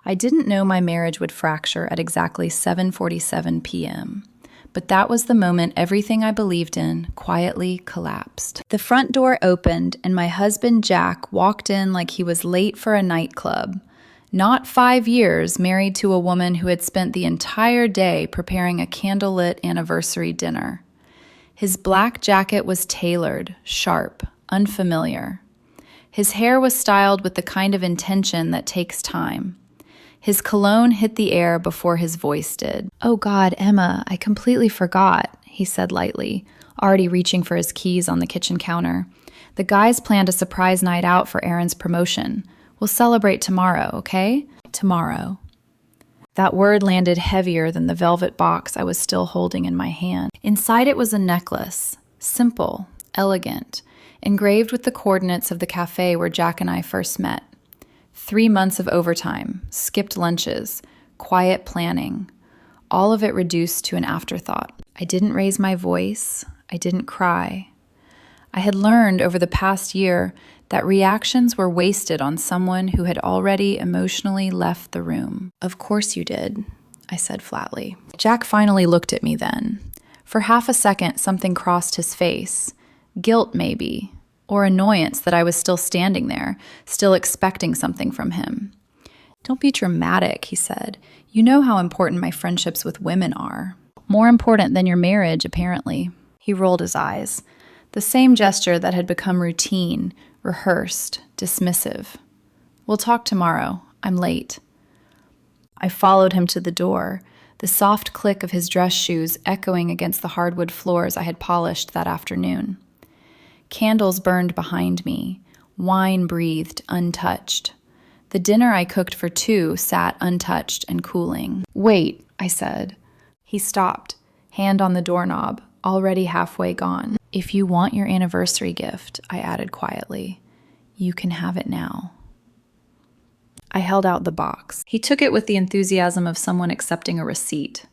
I didn't know my marriage would fracture at exactly 7:47 p.m., but that was the moment everything I believed in quietly collapsed. The front door opened and my husband Jack walked in like he was late for a nightclub. Not 5 years married to a woman who had spent the entire day preparing a candlelit anniversary dinner. His black jacket was tailored, sharp, unfamiliar. His hair was styled with the kind of intention that takes time. His cologne hit the air before his voice did. "Oh God, Emma, I completely forgot," he said lightly, already reaching for his keys on the kitchen counter. "The guys planned a surprise night out for Aaron's promotion. We'll celebrate tomorrow, okay?" Tomorrow. That word landed heavier than the velvet box I was still holding in my hand. Inside it was a necklace, simple, elegant, engraved with the coordinates of the cafe where Jack and I first met. 3 months of overtime, skipped lunches, quiet planning, all of it reduced to an afterthought. I didn't raise my voice. I didn't cry. I had learned over the past year that reactions were wasted on someone who had already emotionally left the room. "Of course you did," I said flatly. Jack finally looked at me then. For half a second, something crossed his face. Guilt, maybe. Or annoyance that I was still standing there, still expecting something from him. "Don't be dramatic," he said. "You know how important my friendships with women are. More important than your marriage, apparently." He rolled his eyes. The same gesture that had become routine, rehearsed, dismissive. "We'll talk tomorrow. I'm late." I followed him to the door, the soft click of his dress shoes echoing against the hardwood floors I had polished that afternoon. Candles burned behind me. Wine breathed untouched. The dinner I cooked for 2 sat untouched and cooling. "Wait," I said. He stopped, hand on the doorknob, already halfway gone. "If you want your anniversary gift," I added quietly, "you can have it now." I held out the box. He took it with the enthusiasm of someone accepting a receipt.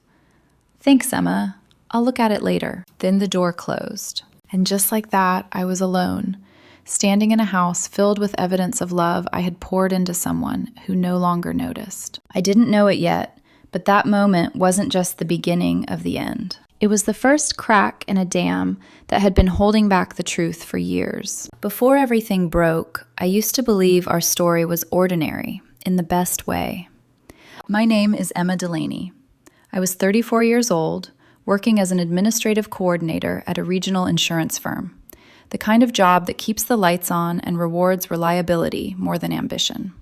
"Thanks, Emma. I'll look at it later." Then the door closed. And just like that, I was alone, standing in a house filled with evidence of love I had poured into someone who no longer noticed. I didn't know it yet, but that moment wasn't just the beginning of the end. It was the first crack in a dam that had been holding back the truth for years. Before everything broke, I used to believe our story was ordinary, in the best way. My name is Emma Delaney. I was 34 years old, working as an administrative coordinator at a regional insurance firm, the kind of job that keeps the lights on and rewards reliability more than ambition.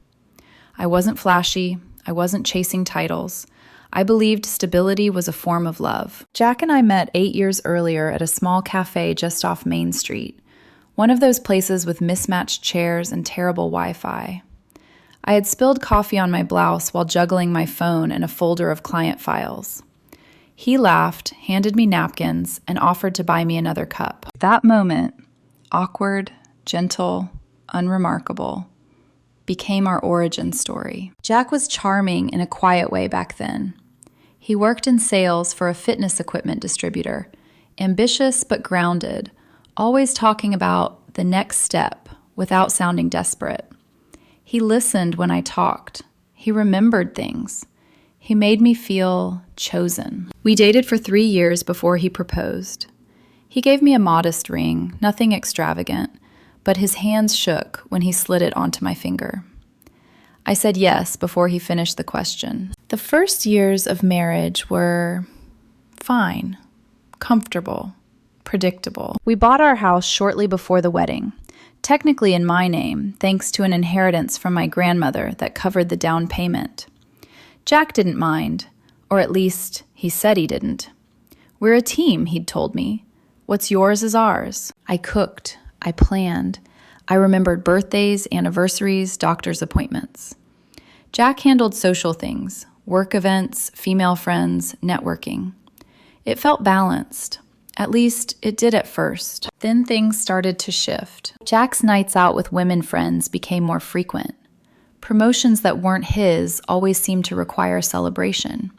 I wasn't flashy. I wasn't chasing titles. I believed stability was a form of love. Jack and I met 8 years earlier at a small cafe just off Main Street, one of those places with mismatched chairs and terrible Wi-Fi. I had spilled coffee on my blouse while juggling my phone and a folder of client files. He laughed, handed me napkins, and offered to buy me another cup. That moment, awkward, gentle, unremarkable, became our origin story. Jack was charming in a quiet way back then. He worked in sales for a fitness equipment distributor, ambitious but grounded, always talking about the next step without sounding desperate. He listened when I talked. He remembered things. He made me feel chosen. We dated for 3 years before he proposed. He gave me a modest ring, nothing extravagant, but his hands shook when he slid it onto my finger. I said yes before he finished the question. The first years of marriage were fine, comfortable, predictable. We bought our house shortly before the wedding, technically in my name, thanks to an inheritance from my grandmother that covered the down payment. Jack didn't mind, or at least he said he didn't. "We're a team," he'd told me. "What's yours is ours." I cooked. I planned. I remembered birthdays, anniversaries, doctor's appointments. Jack handled social things, work events, female friends, networking. It felt balanced. At least, it did at first. Then things started to shift. Jack's nights out with women friends became more frequent. Promotions that weren't his always seemed to require celebration.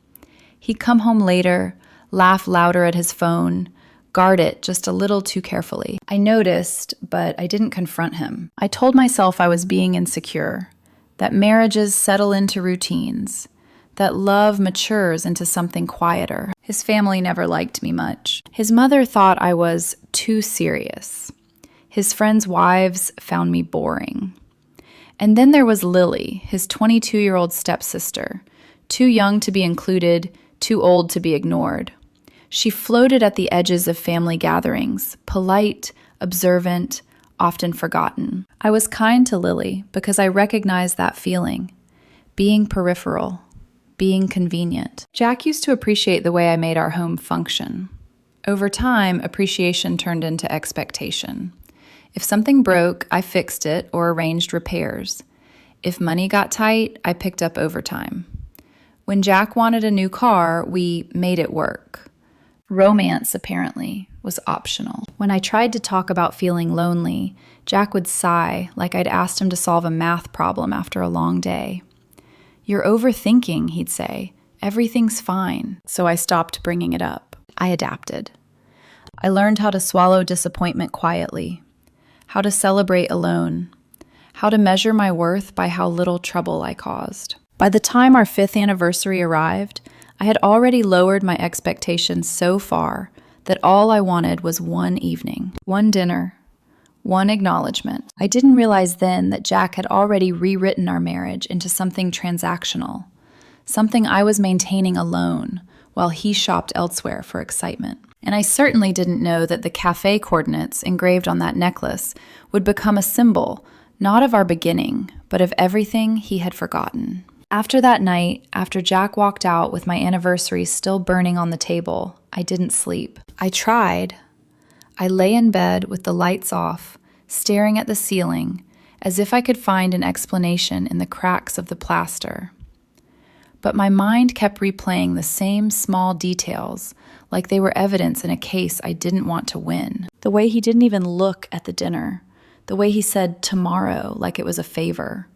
He'd come home later, laugh louder at his phone, guard it just a little too carefully. I noticed, but I didn't confront him. I told myself I was being insecure. that marriages settle into routines, that love matures into something quieter. His family never liked me much. His mother thought I was too serious. His friends' wives found me boring. And then there was Lily, his 22-year-old stepsister, too young to be included, too old to be ignored. She floated at the edges of family gatherings, polite, observant, often forgotten. I was kind to Lily because I recognized that feeling, being peripheral, being convenient. Jack used to appreciate the way I made our home function. Over time, appreciation turned into expectation. If something broke, I fixed it or arranged repairs. If money got tight, I picked up overtime. When Jack wanted a new car, we made it work. Romance, apparently, was optional. When I tried to talk about feeling lonely, Jack would sigh like I'd asked him to solve a math problem after a long day. "You're overthinking," he'd say. "Everything's fine." So I stopped bringing it up. I adapted. I learned how to swallow disappointment quietly, how to celebrate alone, how to measure my worth by how little trouble I caused. By the time our 5th anniversary arrived, I had already lowered my expectations so far that all I wanted was one evening, one dinner, one acknowledgement. I didn't realize then that Jack had already rewritten our marriage into something transactional, something I was maintaining alone while he shopped elsewhere for excitement. And I certainly didn't know that the cafe coordinates engraved on that necklace would become a symbol, not of our beginning, but of everything he had forgotten. After that night, after Jack walked out with my anniversary still burning on the table, I didn't sleep. I tried. I lay in bed with the lights off, staring at the ceiling, as if I could find an explanation in the cracks of the plaster. But my mind kept replaying the same small details, like they were evidence in a case I didn't want to win. The way he didn't even look at the dinner. The way he said tomorrow like it was a favor.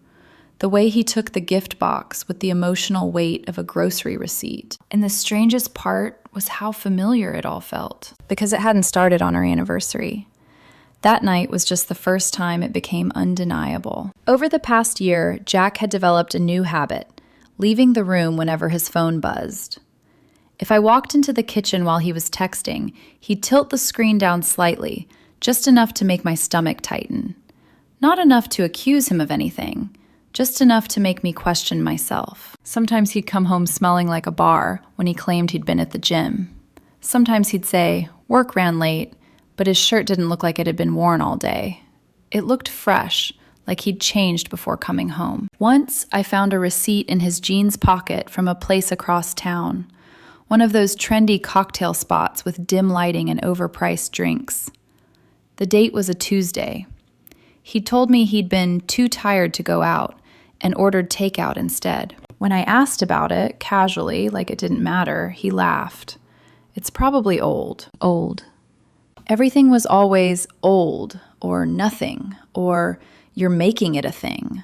The way he took the gift box with the emotional weight of a grocery receipt. And the strangest part was how familiar it all felt, because it hadn't started on our anniversary. That night was just the first time it became undeniable. Over the past year, Jack had developed a new habit, leaving the room whenever his phone buzzed. If I walked into the kitchen while he was texting, he'd tilt the screen down slightly, just enough to make my stomach tighten. Not enough to accuse him of anything, just enough to make me question myself. Sometimes he'd come home smelling like a bar when he claimed he'd been at the gym. Sometimes he'd say, work ran late, but his shirt didn't look like it had been worn all day. It looked fresh, like he'd changed before coming home. Once, I found a receipt in his jeans pocket from a place across town, one of those trendy cocktail spots with dim lighting and overpriced drinks. The date was a Tuesday. He told me he'd been too tired to go out and ordered takeout instead. When I asked about it, casually, like it didn't matter, he laughed. It's probably old. Old. Everything was always old, or nothing, or you're making it a thing.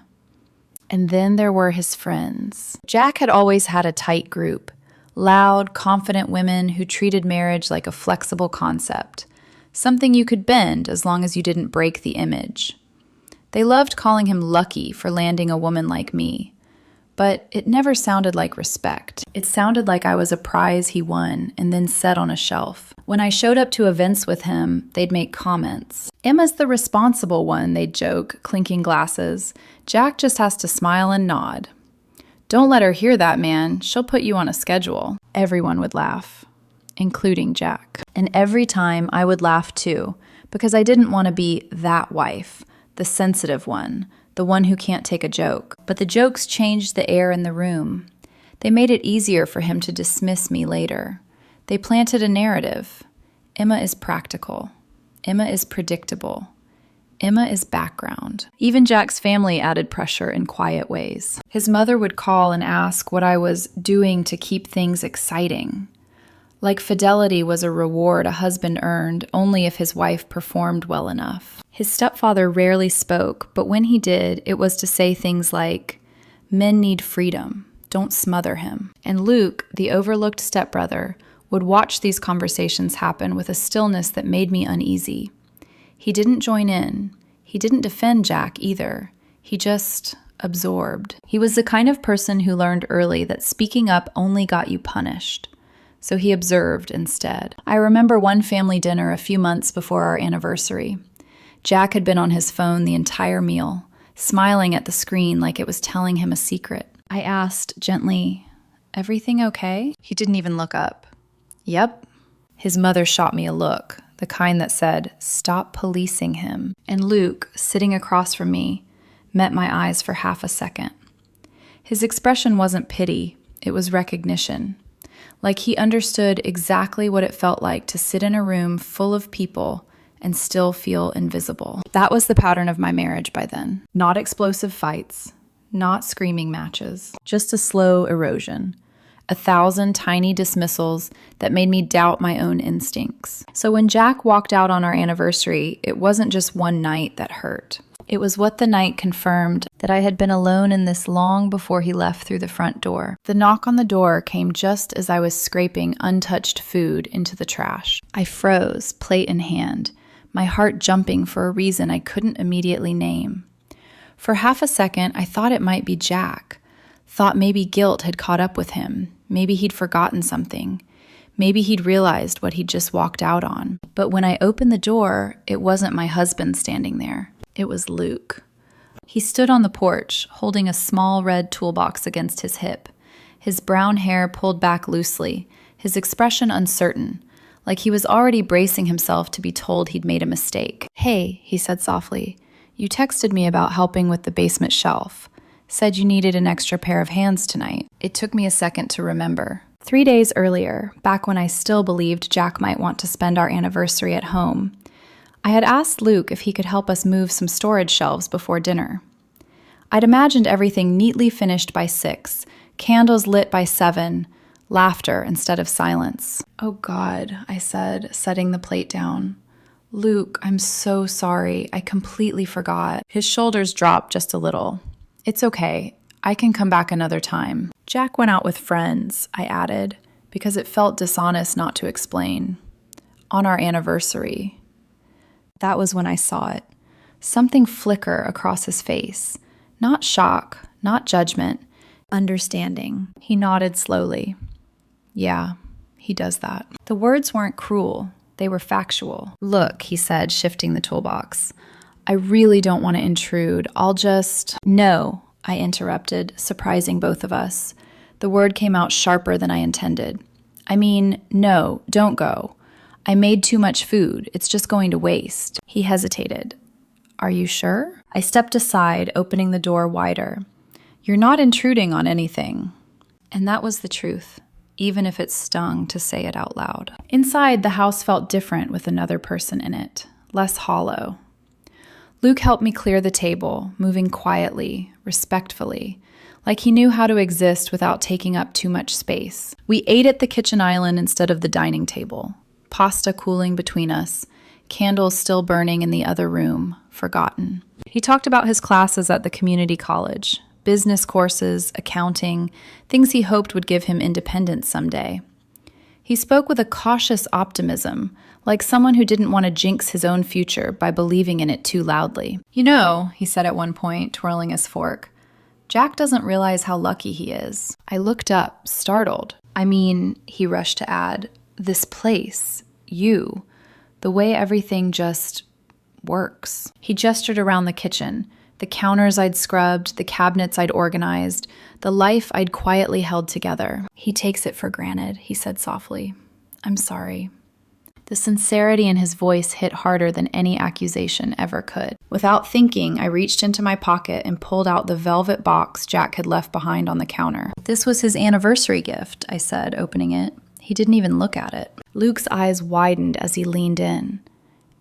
And then there were his friends. Jack had always had a tight group, loud, confident women who treated marriage like a flexible concept, something you could bend as long as you didn't break the image. They loved calling him lucky for landing a woman like me, but it never sounded like respect. It sounded like I was a prize he won and then set on a shelf. When I showed up to events with him, they'd make comments. Emma's the responsible one, they'd joke, clinking glasses. Jack just has to smile and nod. Don't let her hear that, man. She'll put you on a schedule. Everyone would laugh, including Jack. And every time I would laugh too, because I didn't want to be that wife, the sensitive one, the one who can't take a joke. But the jokes changed the air in the room. They made it easier for him to dismiss me later. They planted a narrative. Emma is practical. Emma is predictable. Emma is background. Even Jack's family added pressure in quiet ways. His mother would call and ask what I was doing to keep things exciting. Like fidelity was a reward a husband earned only if his wife performed well enough. His stepfather rarely spoke, but when he did, it was to say things like, "Men need freedom, don't smother him." And Luke, the overlooked stepbrother, would watch these conversations happen with a stillness that made me uneasy. He didn't join in. He didn't defend Jack either. He just absorbed. He was the kind of person who learned early that speaking up only got you punished. So he observed instead. I remember one family dinner a few months before our anniversary. Jack had been on his phone the entire meal, smiling at the screen like it was telling him a secret. I asked gently, "Everything okay?" He didn't even look up. "Yep." His mother shot me a look, the kind that said, "Stop policing him." And Luke, sitting across from me, met my eyes for half a second. His expression wasn't pity, it was recognition. Like he understood exactly what it felt like to sit in a room full of people and still feel invisible. That was the pattern of my marriage by then. Not explosive fights, not screaming matches, just a slow erosion. 1,000 tiny dismissals that made me doubt my own instincts. So when Jack walked out on our anniversary, it wasn't just one night that hurt. It was what the night confirmed that I had been alone in this long before he left through the front door. The knock on the door came just as I was scraping untouched food into the trash. I froze, plate in hand, my heart jumping for a reason I couldn't immediately name. For half a second, I thought it might be Jack. Thought maybe guilt had caught up with him. Maybe he'd forgotten something. Maybe he'd realized what he'd just walked out on. But when I opened the door, it wasn't my husband standing there. It was Luke. He stood on the porch, holding a small red toolbox against his hip, his brown hair pulled back loosely, his expression uncertain, like he was already bracing himself to be told he'd made a mistake. "Hey," he said softly, "you texted me about helping with the basement shelf. Said you needed an extra pair of hands tonight." It took me a second to remember. 3 days earlier, back when I still believed Jack might want to spend our anniversary at home, I had asked Luke if he could help us move some storage shelves before dinner. I'd imagined everything neatly finished by 6, candles lit by 7, laughter instead of silence. "Oh God," I said, setting the plate down. "Luke, I'm so sorry. I completely forgot." His shoulders dropped just a little. "It's okay. I can come back another time." Jack went out with friends, I added, because it felt dishonest not to explain. On our anniversary. That was when I saw it. Something flicker across his face. Not shock, not judgment, understanding. He nodded slowly. "Yeah, he does that." The words weren't cruel. They were factual. "Look," he said, shifting the toolbox. "I really don't want to intrude. I'll just—" "No," I interrupted, surprising both of us. The word came out sharper than I intended. "I mean, no, don't go. I made too much food. It's just going to waste." He hesitated. "Are you sure?" I stepped aside, opening the door wider. "You're not intruding on anything." And that was the truth, even if it stung to say it out loud. Inside, the house felt different with another person in it, less hollow. Luke helped me clear the table, moving quietly, respectfully, like he knew how to exist without taking up too much space. We ate at the kitchen island instead of the dining table. Pasta cooling between us, candles still burning in the other room, forgotten. He talked about his classes at the community college, business courses, accounting, things he hoped would give him independence someday. He spoke with a cautious optimism, like someone who didn't want to jinx his own future by believing in it too loudly. "You know," he said at one point, twirling his fork, "Jack doesn't realize how lucky he is." I looked up, startled. "I mean," he rushed to add, "this place, you, the way everything just works." He gestured around the kitchen, the counters I'd scrubbed, the cabinets I'd organized, the life I'd quietly held together. "He takes it for granted," he said softly. "I'm sorry." The sincerity in his voice hit harder than any accusation ever could. Without thinking, I reached into my pocket and pulled out the velvet box Jack had left behind on the counter. "This was his anniversary gift," I said, opening it. He didn't even look at it. Luke's eyes widened as he leaned in.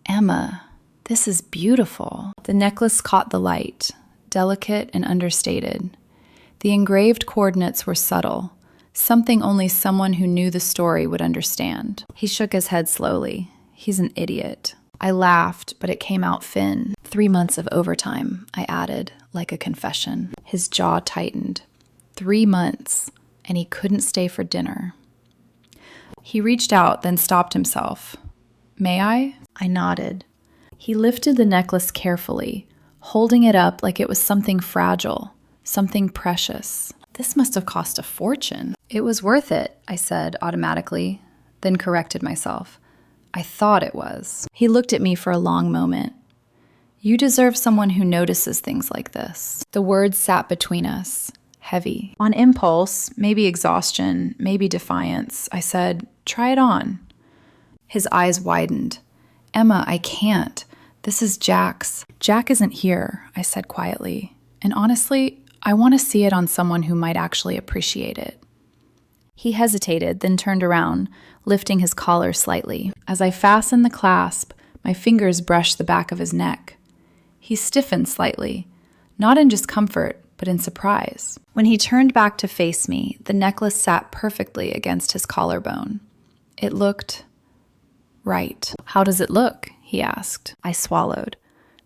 "Emma, this is beautiful." The necklace caught the light, delicate and understated. The engraved coordinates were subtle, something only someone who knew the story would understand. He shook his head slowly. "He's an idiot." I laughed, but it came out thin. 3 months of overtime, I added, like a confession. His jaw tightened. 3 months, and he couldn't stay for dinner. He reached out, then stopped himself. "May I?" I nodded. He lifted the necklace carefully, holding it up like it was something fragile. something precious. This must have cost a fortune. It was worth it, I said automatically, then corrected myself. I thought it was. He looked at me for a long moment. You deserve someone who notices things like this. The words sat between us, heavy. On impulse, maybe exhaustion, maybe defiance, I said, try it on. His eyes widened. Emma, I can't. This is Jack's. Jack isn't here, I said quietly. And honestly, I want to see it on someone who might actually appreciate it. He hesitated, then turned around, lifting his collar slightly. As I fastened the clasp, my fingers brushed the back of his neck. He stiffened slightly, not in discomfort, but in surprise. When he turned back to face me, the necklace sat perfectly against his collarbone. It looked right. How does it look? He asked. I swallowed.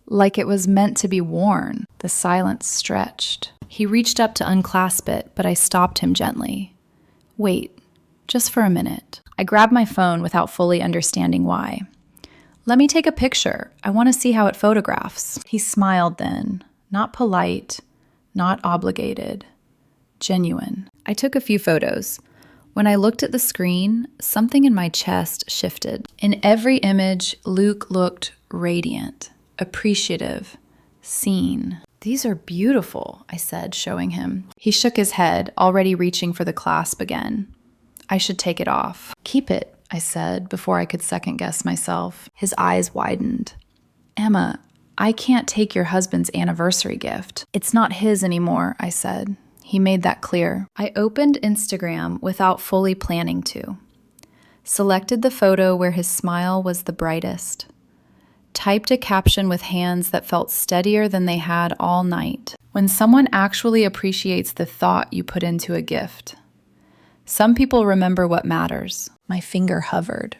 Like it was meant to be worn. The silence stretched. He reached up to unclasp it, but I stopped him gently. Wait, just for a minute. I grabbed my phone without fully understanding why. Let me take a picture. I want to see how it photographs. He smiled then, not polite, not obligated, genuine. I took a few photos. When I looked at the screen, something in my chest shifted. In every image, Luke looked radiant, appreciative, seen. These are beautiful, I said, showing him. He shook his head, already reaching for the clasp again. I should take it off. Keep it, I said, before I could second-guess myself. His eyes widened. Emma, I can't take your husband's anniversary gift. It's not his anymore, I said. He made that clear. I opened Instagram without fully planning to. Selected the photo where his smile was the brightest. Typed a caption with hands that felt steadier than they had all night. When someone actually appreciates the thought you put into a gift. Some people remember what matters. My finger hovered.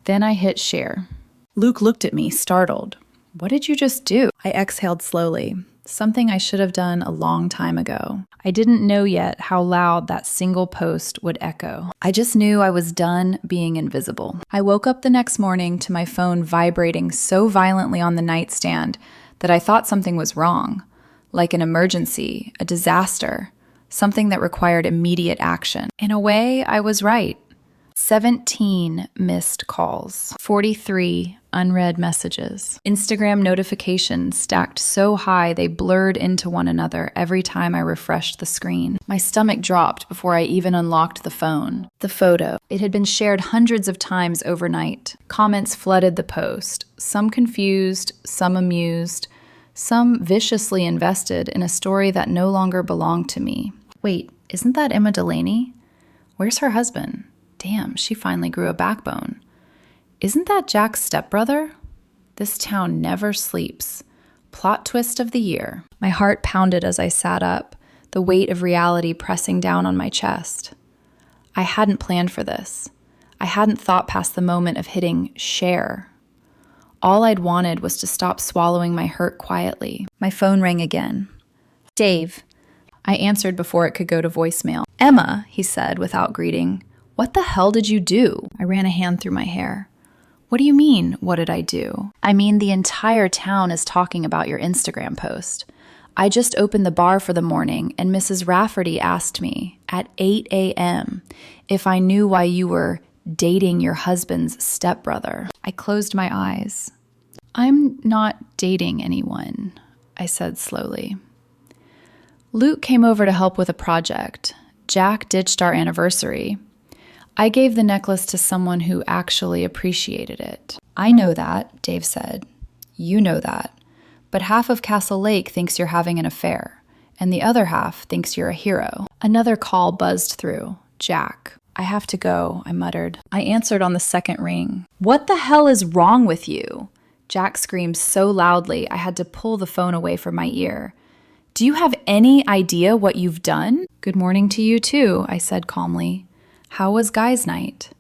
Then I hit share. Luke looked at me, startled. What did you just do? I exhaled slowly. Something I should have done a long time ago. I didn't know yet how loud that single post would echo. I just knew I was done being invisible. I woke up the next morning to my phone vibrating so violently on the nightstand that I thought something was wrong, like an emergency, a disaster, something that required immediate action. In a way, I was right. 17 missed calls, 43 unread messages. Instagram notifications stacked so high they blurred into one another every time I refreshed the screen. My stomach dropped before I even unlocked the phone. The photo. It had been shared hundreds of times overnight. Comments flooded the post, some confused, some amused, some viciously invested in a story that no longer belonged to me. Wait, isn't that Emma Delaney? Where's her husband? Damn, she finally grew a backbone. Isn't that Jack's stepbrother? This town never sleeps. Plot twist of the year. My heart pounded as I sat up, the weight of reality pressing down on my chest. I hadn't planned for this. I hadn't thought past the moment of hitting share. All I'd wanted was to stop swallowing my hurt quietly. My phone rang again. Dave. I answered before it could go to voicemail. Emma, he said without greeting. What the hell did you do? I ran a hand through my hair. What do you mean, what did I do? I mean, the entire town is talking about your Instagram post. I just opened the bar for the morning, and Mrs. Rafferty asked me at 8 a.m. if I knew why you were dating your husband's stepbrother. I closed my eyes. I'm not dating anyone, I said slowly. Luke came over to help with a project. Jack ditched our anniversary. I gave the necklace to someone who actually appreciated it. I know that, Dave said. You know that. But half of Castle Lake thinks you're having an affair, and the other half thinks you're a hero. Another call buzzed through. Jack. I have to go, I muttered. I answered on the second ring. What the hell is wrong with you? Jack screamed so loudly I had to pull the phone away from my ear. Do you have any idea what you've done? Good morning to you too, I said calmly. How was guys' night?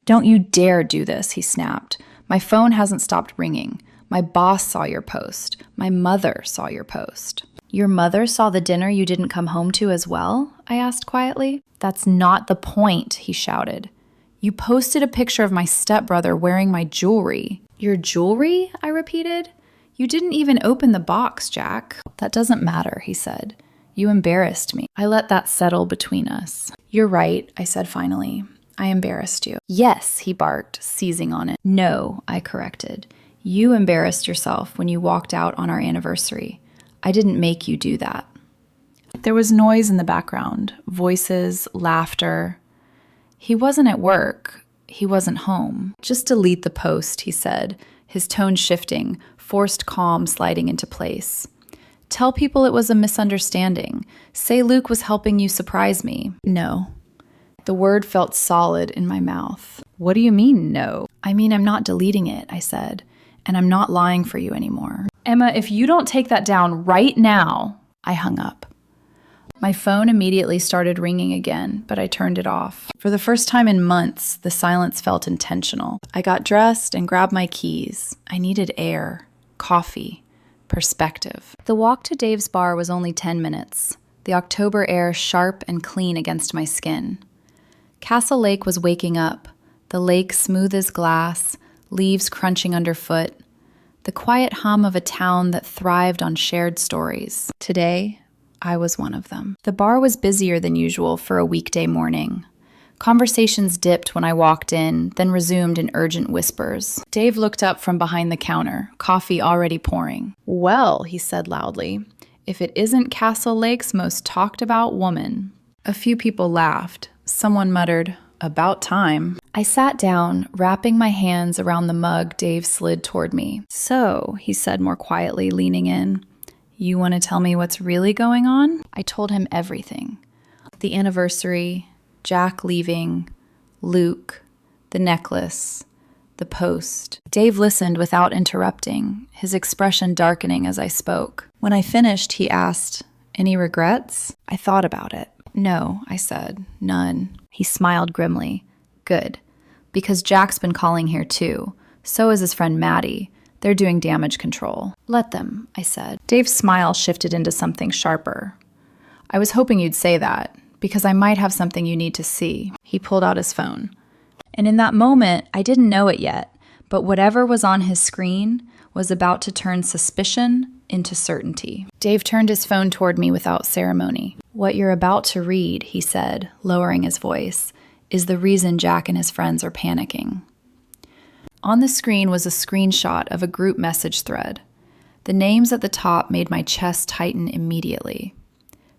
Don't you dare do this, he snapped. My phone hasn't stopped ringing. My boss saw your post. My mother saw your post. Your mother saw the dinner you didn't come home to as well? I asked quietly. That's not the point, he shouted. You posted a picture of my stepbrother wearing my jewelry. Your jewelry? I repeated. You didn't even open the box, Jack. That doesn't matter, he said. You embarrassed me. I let that settle between us. You're right, I said finally. I embarrassed you. Yes, he barked, seizing on it. No, I corrected. You embarrassed yourself when you walked out on our anniversary. I didn't make you do that. There was noise in the background, voices, laughter. He wasn't at work. He wasn't home. Just delete the post, he said, his tone shifting, forced calm sliding into place. Tell people it was a misunderstanding. Say Luke was helping you surprise me. No. The word felt solid in my mouth. What do you mean, no? I mean, I'm not deleting it, I said, and I'm not lying for you anymore. Emma, if you don't take that down right now, I hung up. My phone immediately started ringing again, but I turned it off. For the first time in months, the silence felt intentional. I got dressed and grabbed my keys. I needed air, coffee, perspective. The walk to Dave's bar was only 10 minutes, the October air sharp and clean against my skin. Castle Lake was waking up, the lake smooth as glass, leaves crunching underfoot, the quiet hum of a town that thrived on shared stories. Today, I was one of them. The bar was busier than usual for a weekday morning. Conversations dipped when I walked in, then resumed in urgent whispers. Dave looked up from behind the counter, coffee already pouring. Well, he said loudly, if it isn't Castle Lake's most talked about woman. A few people laughed. Someone muttered, about time. I sat down, wrapping my hands around the mug Dave slid toward me. So, he said more quietly, leaning in, you want to tell me what's really going on? I told him everything. The anniversary, Jack leaving, Luke, the necklace, the post. Dave listened without interrupting, his expression darkening as I spoke. When I finished, he asked, any regrets? I thought about it. No, I said, none. He smiled grimly. Good, because Jack's been calling here too. So is his friend Maddie. They're doing damage control. Let them, I said. Dave's smile shifted into something sharper. I was hoping you'd say that, because I might have something you need to see. He pulled out his phone. And in that moment, I didn't know it yet, but whatever was on his screen was about to turn suspicion into certainty. Dave turned his phone toward me without ceremony. What you're about to read, he said, lowering his voice, is the reason Jack and his friends are panicking. On the screen was a screenshot of a group message thread. The names at the top made my chest tighten immediately.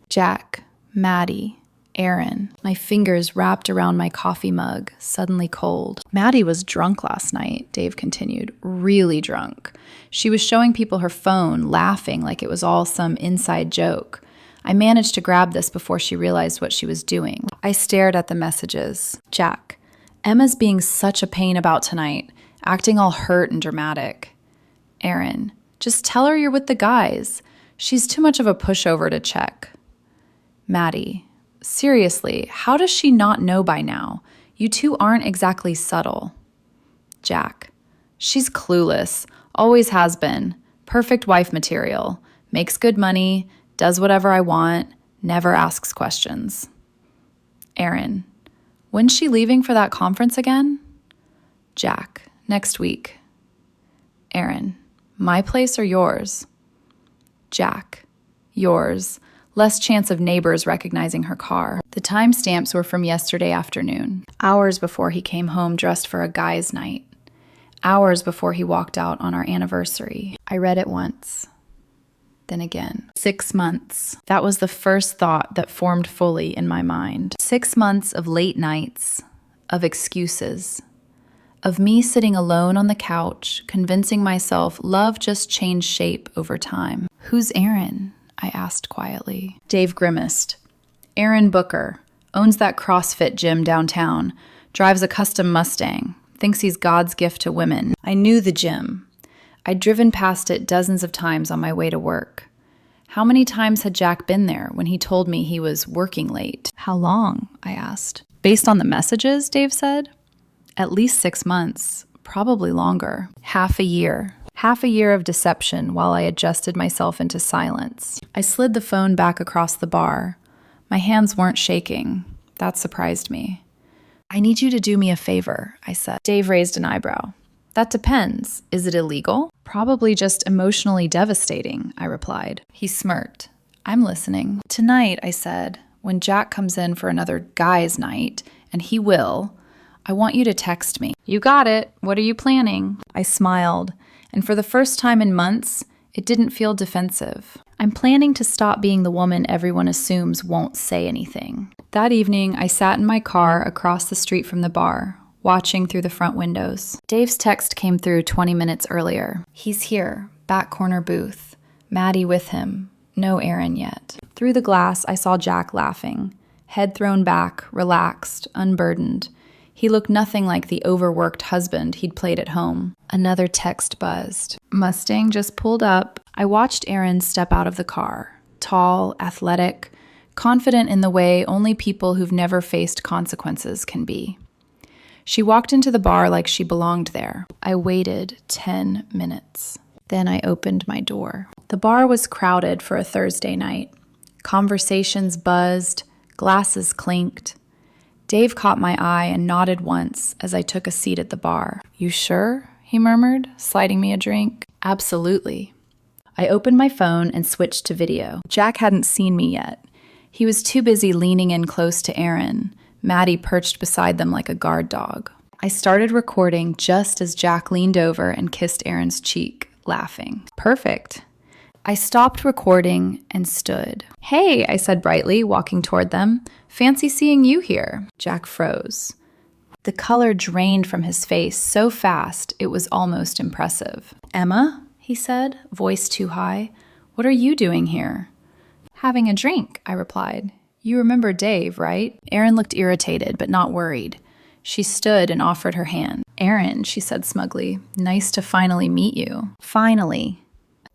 Jack, Maddie, Aaron. My fingers wrapped around my coffee mug, suddenly cold. Maddie was drunk last night, Dave continued, really drunk. She was showing people her phone, laughing like it was all some inside joke. I managed to grab this before she realized what she was doing. I stared at the messages. Jack, Emma's being such a pain about tonight, acting all hurt and dramatic. Aaron, just tell her you're with the guys. She's too much of a pushover to check. Maddie, seriously, how does she not know by now? You two aren't exactly subtle. Jack, she's clueless, always has been. Perfect wife material. Makes good money, does whatever I want, never asks questions. Aaron, when's she leaving for that conference again? Jack, next week. Aaron, my place or yours? Jack, yours. Less chance of neighbors recognizing her car. The timestamps were from yesterday afternoon, hours before he came home dressed for a guy's night, hours before he walked out on our anniversary. I read it once, then again. 6 months. That was the first thought that formed fully in my mind. 6 months of late nights, of excuses, of me sitting alone on the couch, convincing myself love just changed shape over time. Who's Aaron? I asked quietly. Dave grimaced. Aaron Booker, owns that CrossFit gym downtown, drives a custom Mustang, thinks he's God's gift to women. I knew the gym. I'd driven past it dozens of times on my way to work. How many times had Jack been there when he told me he was working late? How long? I asked. Based on the messages, Dave said. At least 6 months, probably longer. Half a year. Half a year of deception while I adjusted myself into silence. I slid the phone back across the bar. My hands weren't shaking. That surprised me. I need you to do me a favor, I said. Dave raised an eyebrow. That depends. Is it illegal? Probably just emotionally devastating, I replied. He smirked. I'm listening. Tonight, I said, when Jack comes in for another guy's night, and he will, I want you to text me. You got it. What are you planning? I smiled, and for the first time in months, it didn't feel defensive. I'm planning to stop being the woman everyone assumes won't say anything. That evening, I sat in my car across the street from the bar, watching through the front windows. Dave's text came through 20 minutes earlier. He's here, back corner booth. Maddie with him. No Aaron yet. Through the glass, I saw Jack laughing. Head thrown back, relaxed, unburdened. He looked nothing like the overworked husband he'd played at home. Another text buzzed. Mustang just pulled up. I watched Aaron step out of the car. Tall, athletic, confident in the way only people who've never faced consequences can be. She walked into the bar like she belonged there. I waited 10 minutes. Then I opened my door. The bar was crowded for a Thursday night. Conversations buzzed, glasses clinked. Dave caught my eye and nodded once as I took a seat at the bar. You sure? He murmured, sliding me a drink. Absolutely. I opened my phone and switched to video. Jack hadn't seen me yet. He was too busy leaning in close to Aaron, Maddie perched beside them like a guard dog. I started recording just as Jack leaned over and kissed Aaron's cheek, laughing. Perfect. I stopped recording and stood. Hey, I said brightly, walking toward them. Fancy seeing you here. Jack froze. The color drained from his face so fast it was almost impressive. Emma, he said, voice too high. What are you doing here? Having a drink, I replied. You remember Dave, right? Aaron looked irritated, but not worried. She stood and offered her hand. Aaron, she said smugly, nice to finally meet you. Finally.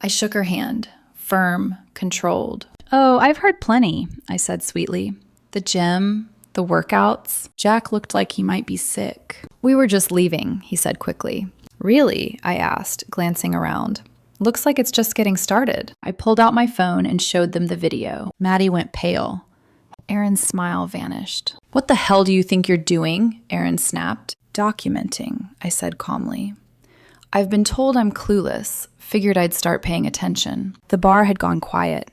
I shook her hand, firm, controlled. Oh, I've heard plenty, I said sweetly. The gym, the workouts. Jack looked like he might be sick. We were just leaving, he said quickly. Really? I asked, glancing around. Looks like it's just getting started. I pulled out my phone and showed them the video. Maddie went pale. Aaron's smile vanished. What the hell do you think you're doing? Aaron snapped. Documenting, I said calmly. I've been told I'm clueless. Figured I'd start paying attention. The bar had gone quiet.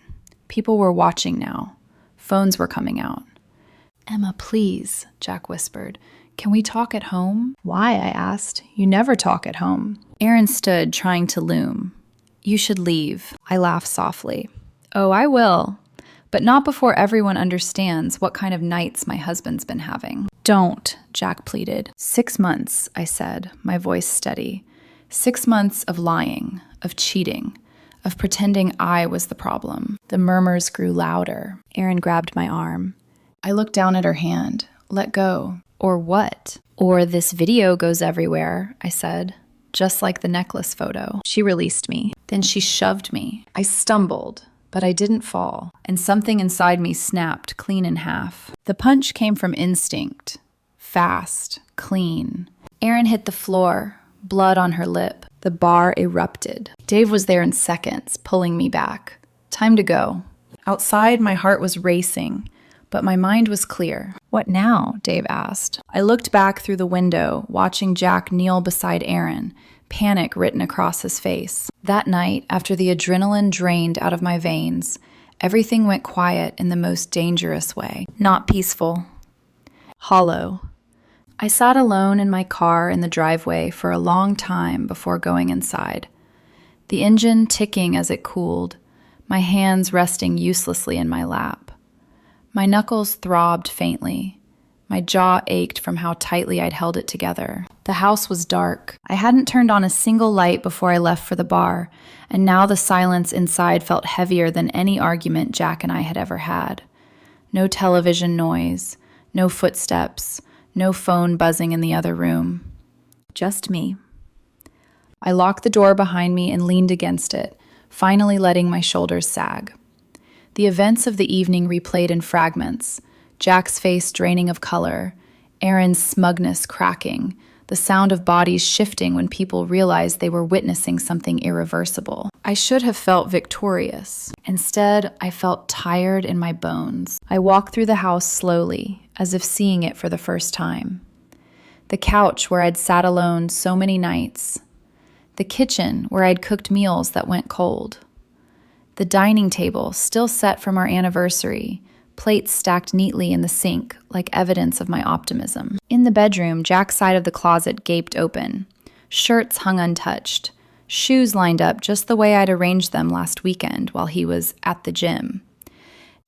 People were watching now. Phones were coming out. Emma, please, Jack whispered. Can we talk at home? Why? I asked. You never talk at home. Aaron stood, trying to loom. You should leave. I laughed softly. Oh, I will. But not before everyone understands what kind of nights my husband's been having. Don't, Jack pleaded. 6 months, I said, my voice steady. 6 months of lying, of cheating, of pretending I was the problem. The murmurs grew louder. Aaron grabbed my arm. I looked down at her hand. Let go. Or what? Or this video goes everywhere, I said, just like the necklace photo. She released me. Then she shoved me. I stumbled, but I didn't fall, and something inside me snapped clean in half. The punch came from instinct. Fast, clean. Aaron hit the floor. Blood on her lip. The bar erupted. Dave was there in seconds, pulling me back. Time to go. Outside, my heart was racing, but my mind was clear. What now? Dave asked. I looked back through the window, watching Jack kneel beside Aaron, panic written across his face. That night, after the adrenaline drained out of my veins, everything went quiet in the most dangerous way. Not peaceful. Hollow. I sat alone in my car in the driveway for a long time before going inside. The engine ticking as it cooled, my hands resting uselessly in my lap. My knuckles throbbed faintly. My jaw ached from how tightly I'd held it together. The house was dark. I hadn't turned on a single light before I left for the bar, and now the silence inside felt heavier than any argument Jack and I had ever had. No television noise, no footsteps, no phone buzzing in the other room. Just me. I locked the door behind me and leaned against it, finally letting my shoulders sag. The events of the evening replayed in fragments, Jack's face draining of color, Aaron's smugness cracking, the sound of bodies shifting when people realized they were witnessing something irreversible. I should have felt victorious. Instead, I felt tired in my bones. I walked through the house slowly, as if seeing it for the first time. The couch where I'd sat alone so many nights. The kitchen where I'd cooked meals that went cold. The dining table, still set from our anniversary, plates stacked neatly in the sink, like evidence of my optimism. In the bedroom, Jack's side of the closet gaped open. Shirts hung untouched. Shoes lined up just the way I'd arranged them last weekend while he was at the gym.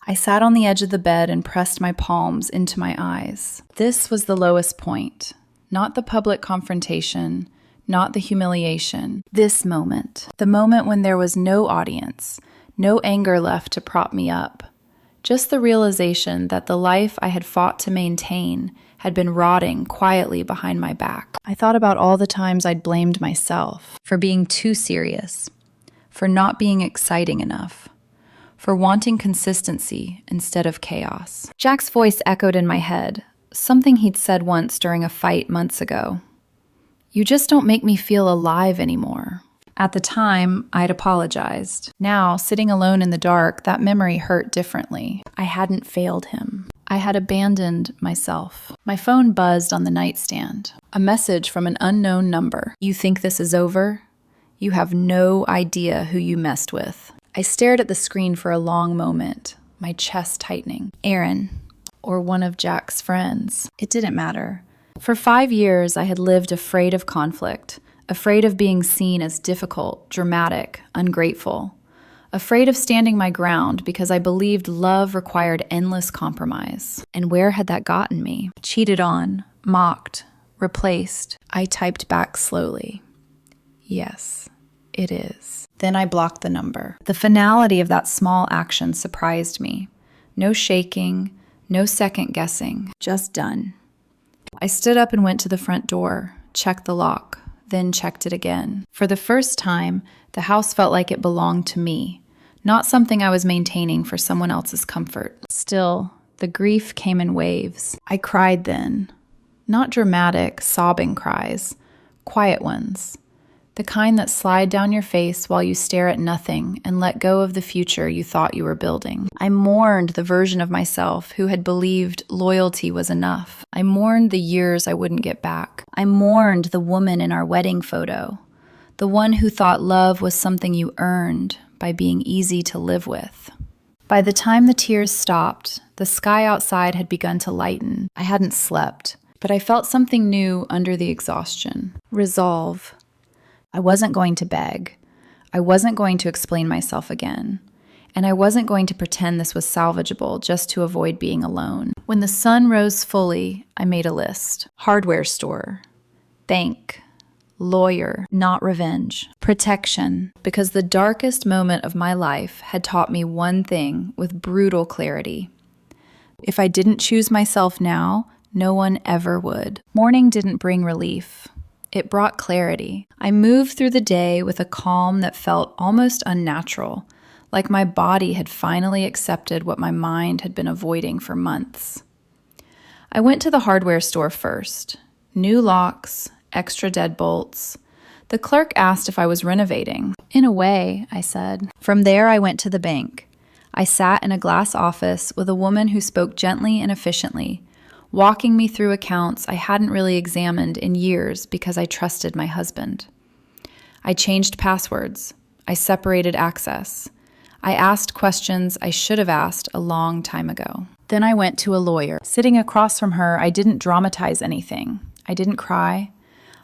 I sat on the edge of the bed and pressed my palms into my eyes. This was the lowest point. Not the public confrontation, not the humiliation. This moment. The moment when there was no audience, no anger left to prop me up. Just the realization that the life I had fought to maintain had been rotting quietly behind my back. I thought about all the times I'd blamed myself for being too serious, for not being exciting enough, for wanting consistency instead of chaos. Jack's voice echoed in my head, something he'd said once during a fight months ago. "You just don't make me feel alive anymore." At the time, I'd apologized. Now, sitting alone in the dark, that memory hurt differently. I hadn't failed him. I had abandoned myself. My phone buzzed on the nightstand. A message from an unknown number. "You think this is over? You have no idea who you messed with." I stared at the screen for a long moment, my chest tightening. Aaron, or one of Jack's friends. It didn't matter. For 5 years, I had lived afraid of conflict, afraid of being seen as difficult, dramatic, ungrateful, afraid of standing my ground because I believed love required endless compromise. And where had that gotten me? Cheated on, mocked, replaced. I typed back slowly. "Yes, it is." Then I blocked the number. The finality of that small action surprised me. No shaking, no second guessing, just done. I stood up and went to the front door, checked the lock, then checked it again. For the first time, the house felt like it belonged to me, not something I was maintaining for someone else's comfort. Still, the grief came in waves. I cried then. Not dramatic, sobbing cries, quiet ones. The kind that slide down your face while you stare at nothing and let go of the future you thought you were building. I mourned the version of myself who had believed loyalty was enough. I mourned the years I wouldn't get back. I mourned the woman in our wedding photo, the one who thought love was something you earned by being easy to live with. By the time the tears stopped, the sky outside had begun to lighten. I hadn't slept, but I felt something new under the exhaustion. Resolve. I wasn't going to beg. I wasn't going to explain myself again. And I wasn't going to pretend this was salvageable just to avoid being alone. When the sun rose fully, I made a list. Hardware store. Bank. Lawyer. Not revenge. Protection. Because the darkest moment of my life had taught me one thing with brutal clarity. If I didn't choose myself now, no one ever would. Mourning didn't bring relief. It brought clarity. I moved through the day with a calm that felt almost unnatural, like my body had finally accepted what my mind had been avoiding for months. I went to the hardware store first. New locks, extra deadbolts. The clerk asked if I was renovating. "In a way," I said. From there, I went to the bank. I sat in a glass office with a woman who spoke gently and efficiently, walking me through accounts I hadn't really examined in years because I trusted my husband. I changed passwords. I separated access. I asked questions I should have asked a long time ago. Then I went to a lawyer. Sitting across from her, I didn't dramatize anything. I didn't cry.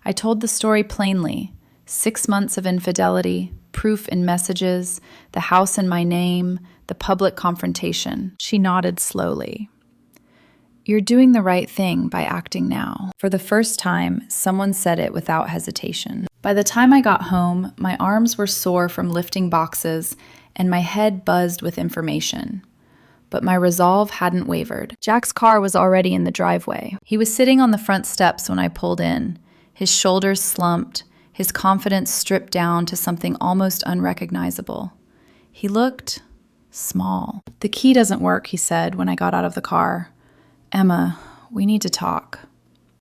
I told the story plainly. 6 months of infidelity, proof in messages, the house in my name, the public confrontation. She nodded slowly. "You're doing the right thing by acting now." For the first time, someone said it without hesitation. By the time I got home, my arms were sore from lifting boxes and my head buzzed with information. But my resolve hadn't wavered. Jack's car was already in the driveway. He was sitting on the front steps when I pulled in, his shoulders slumped, his confidence stripped down to something almost unrecognizable. He looked small. "The key doesn't work," he said when I got out of the car. "Emma, we need to talk."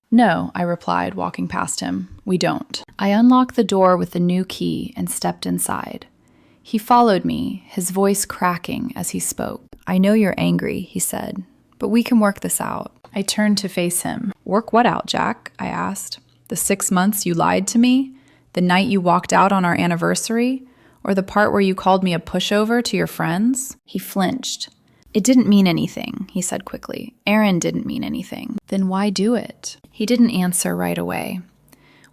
"No," I replied, walking past him. "We don't." I unlocked the door with the new key and stepped inside. He followed me, his voice cracking as he spoke. "I know you're angry," he said, "but we can work this out." I turned to face him. "Work what out, Jack?" I asked. "The 6 months you lied to me? The night you walked out on our anniversary? Or the part where you called me a pushover to your friends? He flinched. It didn't mean anything, he said quickly. Aaron didn't mean anything. Then why do it? He didn't answer right away.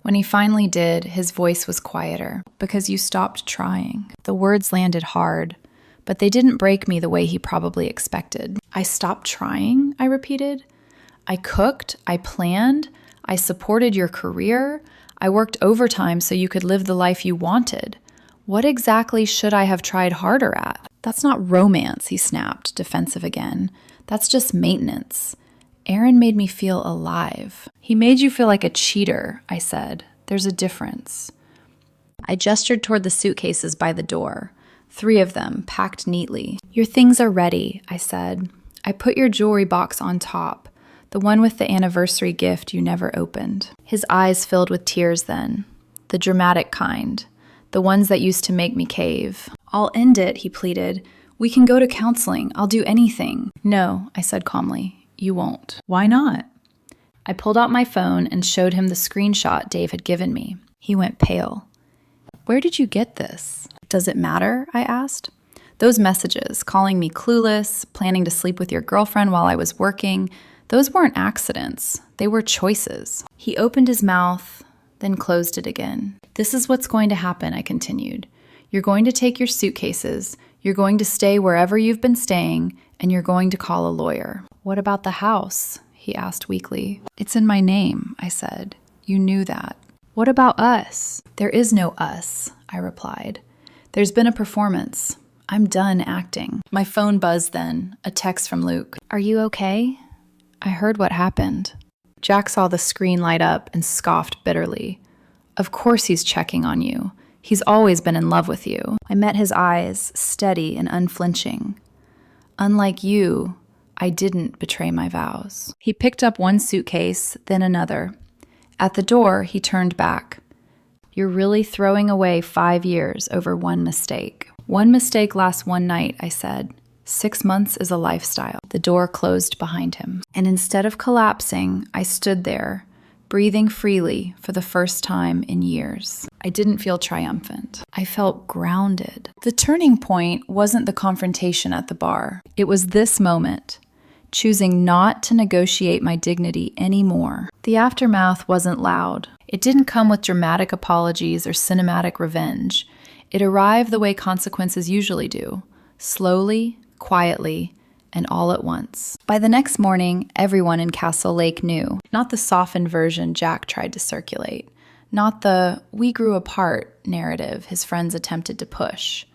When he finally did, his voice was quieter. Because you stopped trying. The words landed hard, but they didn't break me the way he probably expected. I stopped trying, I repeated. I cooked, I planned, I supported your career, I worked overtime so you could live the life you wanted. What exactly should I have tried harder at? That's not romance, he snapped, defensive again. That's just maintenance. Aaron made me feel alive. He made you feel like a cheater, I said. There's a difference. I gestured toward the suitcases by the door. 3 of them, packed neatly. Your things are ready, I said. I put your jewelry box on top, the one with the anniversary gift you never opened. His eyes filled with tears then, the dramatic kind, the ones that used to make me cave. I'll end it, he pleaded. We can go to counseling. I'll do anything. No, I said calmly. You won't. Why not? I pulled out my phone and showed him the screenshot Dave had given me. He went pale. Where did you get this? Does it matter? I asked. Those messages, calling me clueless, planning to sleep with your girlfriend while I was working, those weren't accidents. They were choices. He opened his mouth, then closed it again. This is what's going to happen, I continued. You're going to take your suitcases, you're going to stay wherever you've been staying, and you're going to call a lawyer. What about the house? He asked weakly. It's in my name, I said. You knew that. What about us? There is no us, I replied. There's been a performance. I'm done acting. My phone buzzed then, a text from Luke. Are you okay? I heard what happened. Jack saw the screen light up and scoffed bitterly. Of course he's checking on you. He's always been in love with you. I met his eyes, steady and unflinching. Unlike you, I didn't betray my vows. He picked up one suitcase, then another. At the door, he turned back. You're really throwing away 5 years over one mistake. One mistake lasts one night, I said. 6 months is a lifestyle. The door closed behind him. And instead of collapsing, I stood there, breathing freely for the first time in years. I didn't feel triumphant. I felt grounded. The turning point wasn't the confrontation at the bar. It was this moment, choosing not to negotiate my dignity anymore. The aftermath wasn't loud. It didn't come with dramatic apologies or cinematic revenge. It arrived the way consequences usually do, slowly, quietly, and all at once. By the next morning, everyone in Castle Lake knew, not the softened version Jack tried to circulate, not the "we grew apart" narrative his friends attempted to push.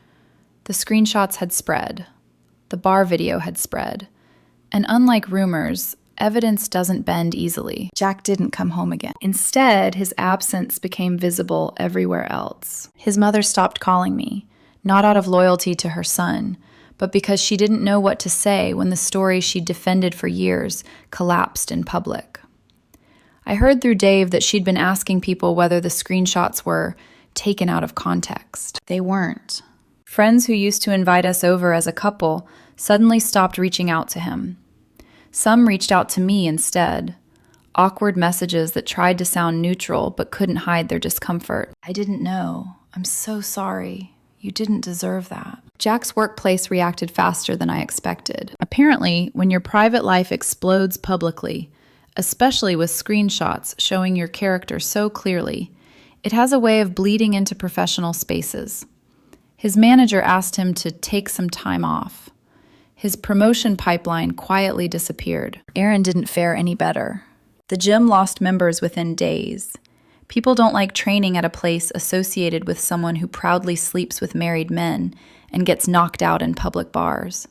The screenshots had spread. The bar video had spread. And unlike rumors, evidence doesn't bend easily. Jack didn't come home again. Instead, his absence became visible everywhere else. His mother stopped calling me, not out of loyalty to her son, but because she didn't know what to say when the story she'd defended for years collapsed in public. I heard through Dave that she'd been asking people whether the screenshots were taken out of context. They weren't. Friends who used to invite us over as a couple suddenly stopped reaching out to him. Some reached out to me instead. Awkward messages that tried to sound neutral but couldn't hide their discomfort. I didn't know. I'm so sorry. You didn't deserve that. Jack's workplace reacted faster than I expected. Apparently, when your private life explodes publicly, especially with screenshots showing your character so clearly, it has a way of bleeding into professional spaces. His manager asked him to take some time off. His promotion pipeline quietly disappeared. Aaron didn't fare any better. The gym lost members within days. People don't like training at a place associated with someone who proudly sleeps with married men and gets knocked out in public bars.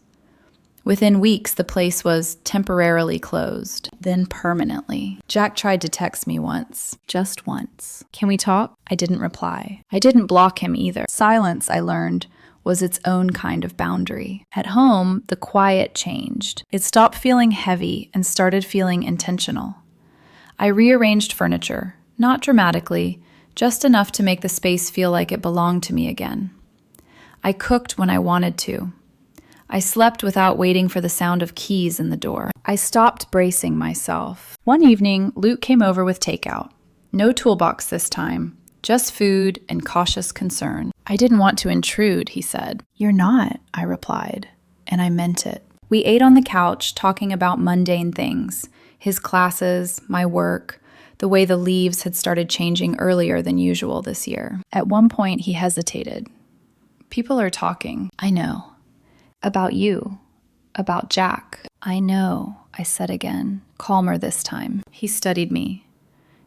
Within weeks, the place was temporarily closed, then permanently. Jack tried to text me once, just once. Can we talk? I didn't reply. I didn't block him either. Silence, I learned, was its own kind of boundary. At home, the quiet changed. It stopped feeling heavy and started feeling intentional. I rearranged furniture, not dramatically, just enough to make the space feel like it belonged to me again. I cooked when I wanted to. I slept without waiting for the sound of keys in the door. I stopped bracing myself. One evening, Luke came over with takeout. No toolbox this time, Just food and cautious concern. I didn't want to intrude, he said. You're not, I replied, and I meant it. We ate on the couch, talking about mundane things, his classes, my work, the way the leaves had started changing earlier than usual this year. At one point, he hesitated. People are talking. I know. About you. About Jack. I know, I said again, calmer this time. He studied me.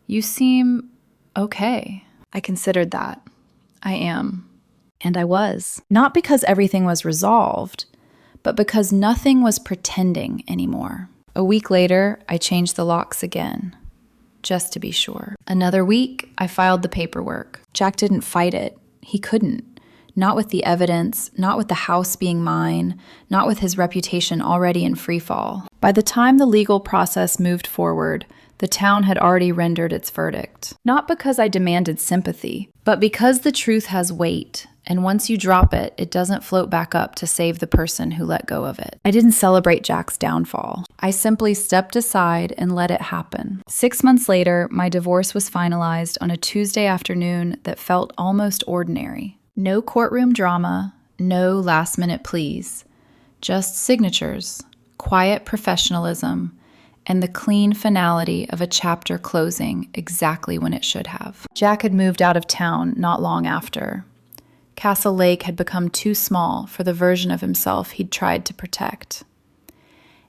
You seem okay. I considered that. I am. And I was. Not because everything was resolved, but because nothing was pretending anymore. A week later, I changed the locks again, just to be sure. Another week, I filed the paperwork. Jack didn't fight it. He couldn't. Not with the evidence, not with the house being mine, not with his reputation already in freefall. By the time the legal process moved forward, the town had already rendered its verdict. Not because I demanded sympathy, but because the truth has weight, and once you drop it, it doesn't float back up to save the person who let go of it. I didn't celebrate Jack's downfall. I simply stepped aside and let it happen. 6 months later, my divorce was finalized on a Tuesday afternoon that felt almost ordinary. No courtroom drama, no last-minute pleas. Just signatures, quiet professionalism, and the clean finality of a chapter closing exactly when it should have. Jack had moved out of town not long after. Castle Lake had become too small for the version of himself he'd tried to protect.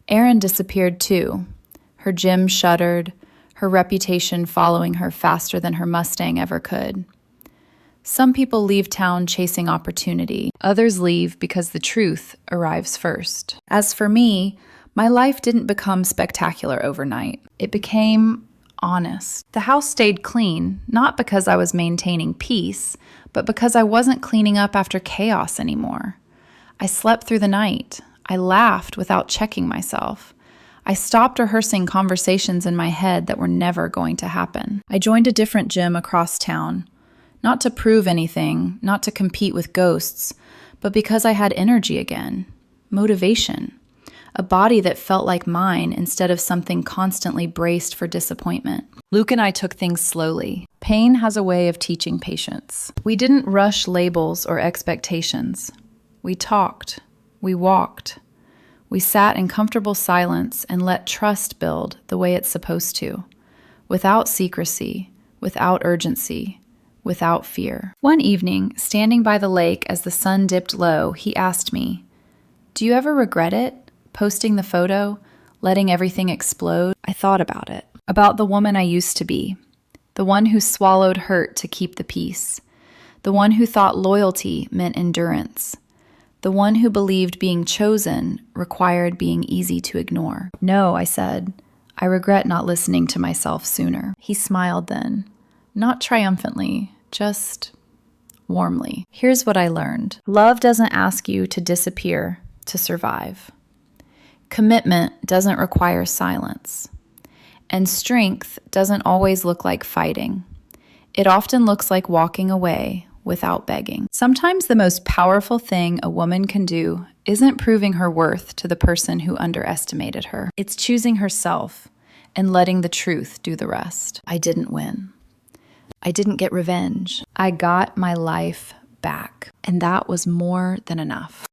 Erin disappeared too. Her gym shuttered, her reputation following her faster than her Mustang ever could. Some people leave town chasing opportunity. Others leave because the truth arrives first. As for me, my life didn't become spectacular overnight. It became honest. The house stayed clean, not because I was maintaining peace, but because I wasn't cleaning up after chaos anymore. I slept through the night. I laughed without checking myself. I stopped rehearsing conversations in my head that were never going to happen. I joined a different gym across town. Not to prove anything, not to compete with ghosts, but because I had energy again, motivation, a body that felt like mine instead of something constantly braced for disappointment. Luke and I took things slowly. Pain has a way of teaching patience. We didn't rush labels or expectations. We talked. We walked. We sat in comfortable silence and let trust build the way it's supposed to, without secrecy, without urgency, without fear. One evening, standing by the lake as the sun dipped low, he asked me, "Do you ever regret it? Posting the photo? Letting everything explode?" I thought about it. About the woman I used to be. The one who swallowed hurt to keep the peace. The one who thought loyalty meant endurance. The one who believed being chosen required being easy to ignore. "No," I said. "I regret not listening to myself sooner." He smiled then. Not triumphantly, just warmly. Here's what I learned. Love doesn't ask you to disappear to survive. Commitment doesn't require silence. And strength doesn't always look like fighting. It often looks like walking away without begging. Sometimes the most powerful thing a woman can do isn't proving her worth to the person who underestimated her. It's choosing herself and letting the truth do the rest. I didn't win. I didn't get revenge. I got my life back, and that was more than enough.